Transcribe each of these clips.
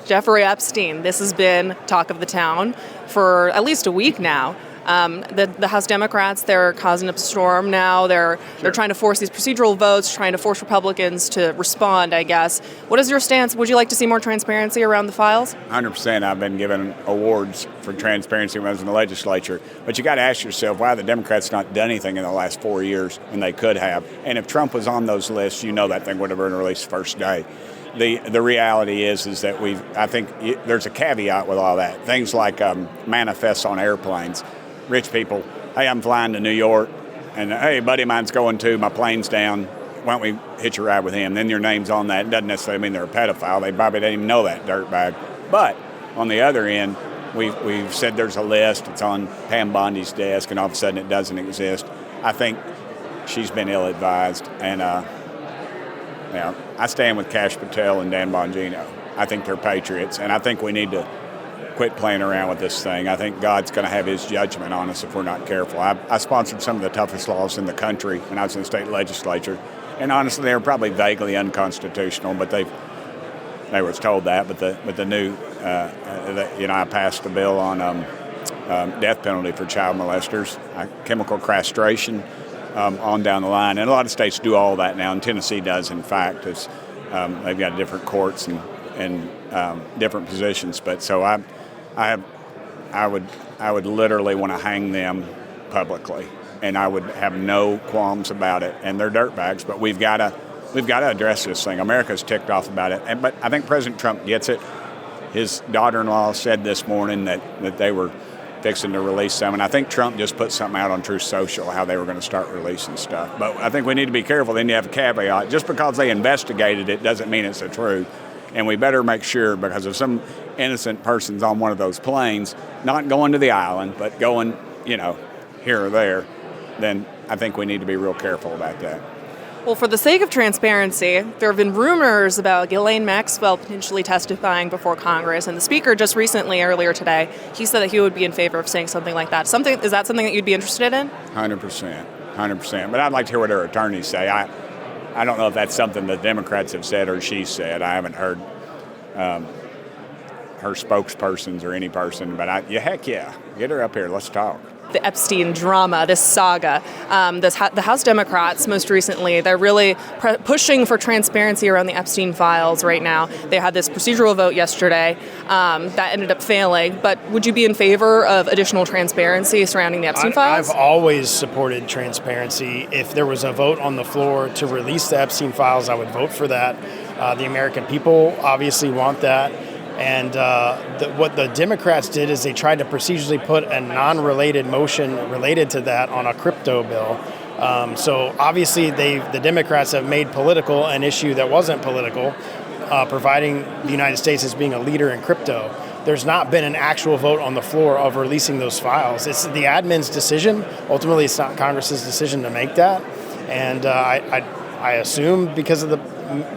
Jeffrey Epstein. This has been talk of the town for at least a week now. The House Democrats, they're causing a storm now. They're trying to force these procedural votes, trying to force Republicans to respond, I guess. What is your stance? Would you like to see more transparency around the files? 100%. I've been given awards for transparency when I was in the legislature. But you got to ask yourself, why have the Democrats not done anything in the last 4 years when they could have? And if Trump was on those lists, you know that thing would have been released first day. The reality is that I think there's a caveat with all that. Things like manifests on airplanes. Rich people, hey, I'm flying to New York, and hey, a buddy of mine's going too, my plane's down, why don't we hitch a ride with him? Then your name's on that. It doesn't necessarily mean they're a pedophile. They probably didn't even know that dirtbag. But on the other end, we've said there's a list. It's on Pam Bondi's desk, and all of a sudden it doesn't exist. I think she's been ill-advised, and I stand with Kash Patel and Dan Bongino. I think they're patriots, and I think we need to quit playing around with this thing. I think God's going to have his judgment on us if we're not careful. I sponsored some of the toughest laws in the country when I was in the state legislature, and honestly, they were probably vaguely unconstitutional, but they were told that. But the new, I passed a bill on death penalty for child molesters, chemical castration, on down the line, and a lot of states do all that now, and Tennessee does, in fact. They've got different courts and different positions, but so I would literally want to hang them publicly, and I would have no qualms about it. And they're dirtbags, but we've got to address this thing. America's ticked off about it, but I think President Trump gets it. His daughter-in-law said this morning that they were fixing to release some, and I think Trump just put something out on Truth Social how they were going to start releasing stuff. But I think we need to be careful. Then you have a caveat. Just because they investigated it doesn't mean it's the truth. And we better make sure, because if some innocent person's on one of those planes, not going to the island, but going, here or there, then I think we need to be real careful about that. Well, for the sake of transparency, there have been rumors about Ghislaine Maxwell potentially testifying before Congress, and the Speaker just recently, earlier today, he said that he would be in favor of saying something like that. Is that something that you'd be interested in? 100%. But I'd like to hear what her attorneys say. I don't know if that's something the Democrats have said or she said. I haven't heard her spokespersons or any person, but heck yeah, get her up here. Let's talk. The Epstein drama, this saga. The House Democrats, most recently, they're really pushing for transparency around the Epstein files right now. They had this procedural vote yesterday that ended up failing. But would you be in favor of additional transparency surrounding the Epstein files? I've always supported transparency. If there was a vote on the floor to release the Epstein files, I would vote for that. The American people obviously want that. And what the Democrats did is they tried to procedurally put a non-related motion related to that on a crypto bill. So obviously the Democrats have made political an issue that wasn't political, providing the United States as being a leader in crypto. There's not been an actual vote on the floor of releasing those files. It's the admin's decision. Ultimately, it's not Congress's decision to make that. And I assume because of the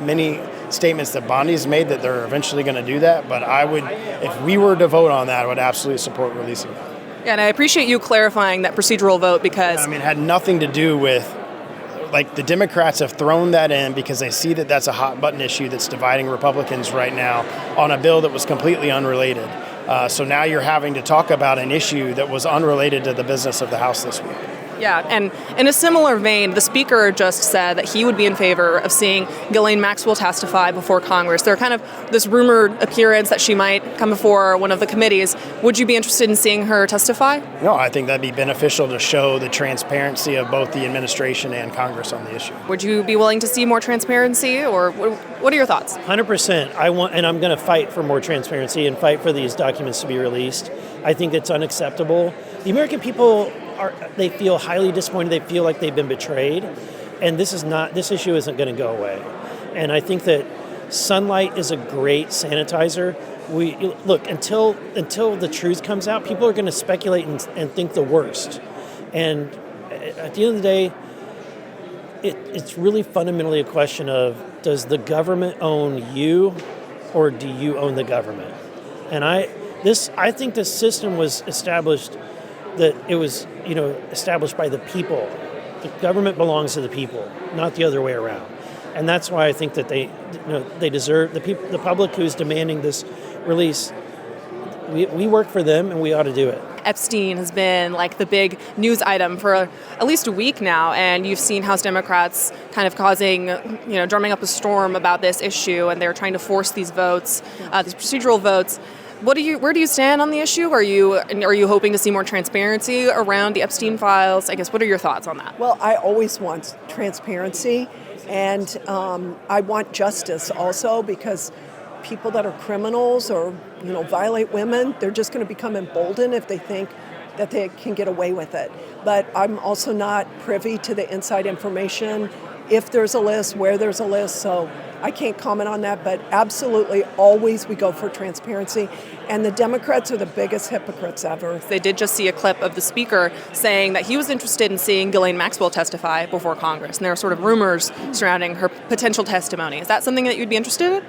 many statements that Bondi's made that they're eventually going to do that. But if we were to vote on that, I would absolutely support releasing that. Yeah, and I appreciate you clarifying that procedural vote because... it had nothing to do with, the Democrats have thrown that in because they see that that's a hot button issue that's dividing Republicans right now on a bill that was completely unrelated. So now you're having to talk about an issue that was unrelated to the business of the House this week. Yeah, and in a similar vein, the Speaker just said that he would be in favor of seeing Ghislaine Maxwell testify before Congress. There's kind of this rumored appearance that she might come before one of the committees. Would you be interested in seeing her testify? No, I think that'd be beneficial to show the transparency of both the administration and Congress on the issue. Would you be willing to see more transparency, or what are your thoughts? 100%. I'm going to fight for more transparency and fight for these documents to be released. I think it's unacceptable. The American people they feel highly disappointed. They feel like they've been betrayed, and this issue isn't going to go away. And I think that sunlight is a great sanitizer. Until the truth comes out, people are going to speculate and think the worst. And at the end of the day, it's really fundamentally a question of, does the government own you, or do you own the government? And I think this system was established. That it was, established by the people. The government belongs to the people, not the other way around. And that's why I think that they deserve the public who's demanding this release, we work for them and we ought to do it. Epstein has been like the big news item for at least a week now, and you've seen House Democrats kind of causing, drumming up a storm about this issue, and they're trying to force these votes, these procedural votes. Where do you stand on the issue? Are you hoping to see more transparency around the Epstein files? I guess, what are your thoughts on that? Well, I always want transparency, and I want justice also, because people that are criminals or violate women, they're just going to become emboldened if they think that they can get away with it. But I'm also not privy to the inside information, if there's a list, where there's a list, so I can't comment on that. But absolutely, always we go for transparency, and the Democrats are the biggest hypocrites ever. They did just see a clip of the speaker saying that he was interested in seeing Ghislaine Maxwell testify before Congress, and there are sort of rumors surrounding her potential testimony. Is that something that you'd be interested in?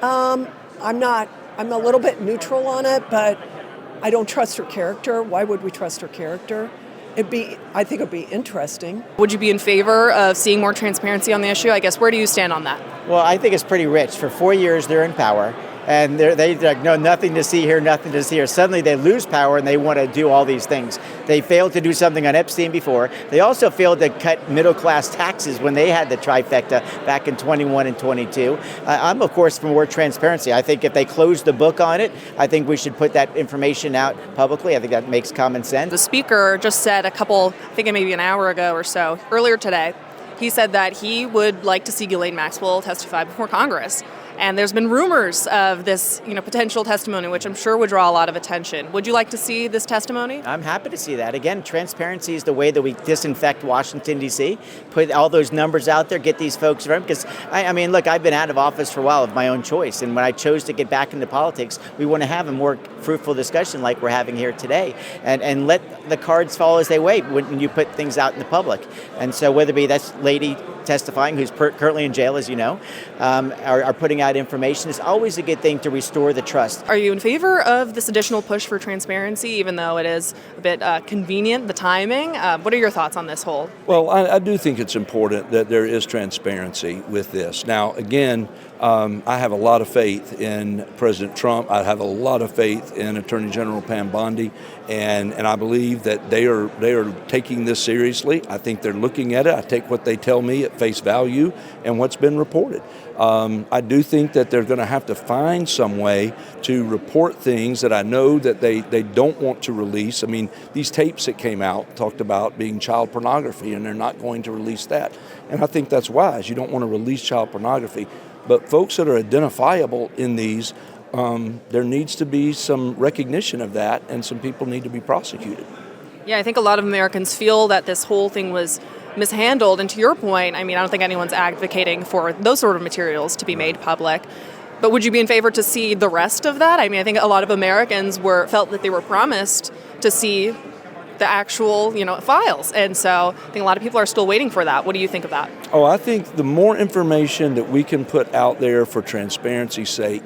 I'm not. I'm a little bit neutral on it, but I don't trust her character. Why would we trust her character? I think it'd be interesting. Would you be in favor of seeing more transparency on the issue? I guess, where do you stand on that? Well, I think it's pretty rich. For 4 years, they're in power, and they know nothing to see here, nothing to see here. Suddenly, they lose power, and they want to do all these things. They failed to do something on Epstein before. They also failed to cut middle-class taxes when they had the trifecta back in 21 and 22. I'm, of course, for more transparency. I think if they close the book on it, I think we should put that information out publicly. I think that makes common sense. The speaker just said I think maybe an hour ago or so, earlier today, he said that he would like to see Ghislaine Maxwell testify before Congress. And there's been rumors of this, potential testimony, which I'm sure would draw a lot of attention. Would you like to see this testimony? I'm happy to see that. Again, transparency is the way that we disinfect Washington, D.C., put all those numbers out there, get these folks around. Because, look, I've been out of office for a while of my own choice. And when I chose to get back into politics, we want to have a more fruitful discussion like we're having here today. And let the cards fall as they wait when you put things out in the public. And so whether it be that lady testifying, who's currently in jail, as you know, are putting out information, is always a good thing to restore the trust. Are you in favor of this additional push for transparency, even though it is a bit convenient, the timing? What are your thoughts on this whole? Well, I do think it's important that there is transparency with this. Now, again, I have a lot of faith in President Trump. I have a lot of faith in Attorney General Pam Bondi, and I believe that they are taking this seriously. I think they're looking at it. I take what they tell me at face value and what's been reported. I do think that they're going to have to find some way to report things that I know that they don't want to release. I mean, these tapes that came out talked about being child pornography, and they're not going to release that. And I think that's wise. You don't want to release child pornography. But folks that are identifiable in these, there needs to be some recognition of that, and some people need to be prosecuted. Yeah, I think a lot of Americans feel that this whole thing was mishandled. And to your point, I don't think anyone's advocating for those sort of materials to be made public. But would you be in favor to see the rest of that? I think a lot of Americans felt that they were promised to see the actual, files. And so I think a lot of people are still waiting for that. What do you think of that? Oh, I think the more information that we can put out there for transparency's sake,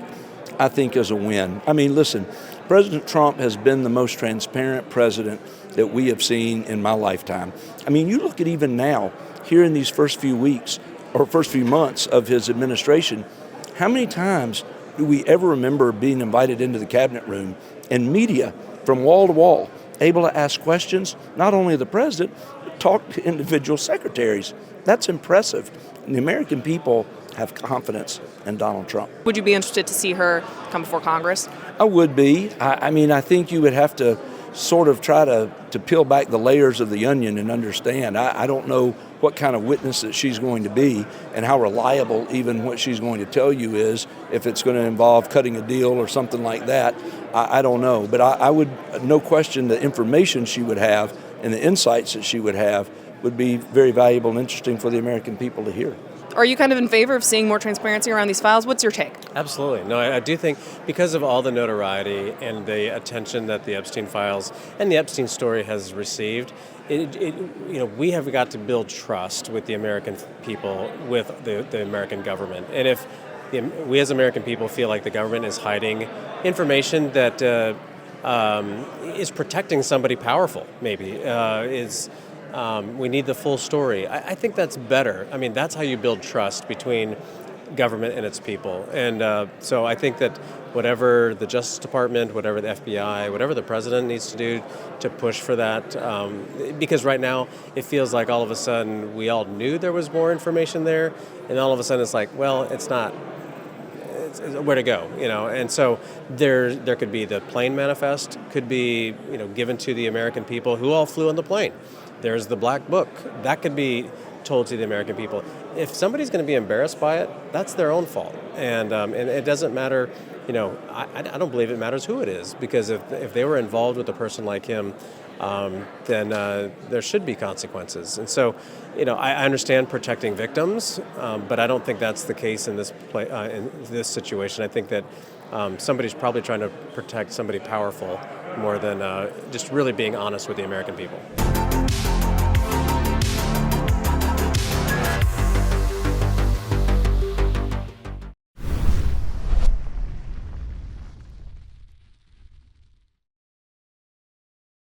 I think is a win. Listen, President Trump has been the most transparent president that we have seen in my lifetime. You look at even now, here in these first few weeks or first few months of his administration, how many times do we ever remember being invited into the cabinet room and media from wall to wall able to ask questions, not only of the president, but talk to individual secretaries? That's impressive. And the American people have confidence in Donald Trump. Would you be interested to see her come before Congress? I would be. I think you would have to sort of try to peel back the layers of the onion and understand. I don't know what kind of witness that she's going to be and how reliable even what she's going to tell you is, if it's going to involve cutting a deal or something like that. I don't know. But I would, no question, the information she would have and the insights that she would have would be very valuable and interesting for the American people to hear. Are you kind of in favor of seeing more transparency around these files? What's your take? Absolutely. No, I do think because of all the notoriety and the attention that the Epstein files and the Epstein story has received, we have got to build trust with the American people, with the American government. And if we as American people feel like the government is hiding information that is protecting somebody powerful, maybe, we need the full story. I think that's better. That's how you build trust between government and its people. And so I think that whatever the Justice Department, whatever the FBI, whatever the president needs to do to push for that, because right now it feels like all of a sudden we all knew there was more information there, and all of a sudden it's like, well, it's not. It's where to go, and so there could be the plane manifest, could be given to the American people who all flew on the plane. There's the black book that could be told to the American people. If somebody's going to be embarrassed by it, that's their own fault, and it doesn't matter. I don't believe it matters who it is, because if they were involved with a person like him, then there should be consequences. And so, I understand protecting victims, but I don't think that's the case in this situation. I think that somebody's probably trying to protect somebody powerful more than just really being honest with the American people.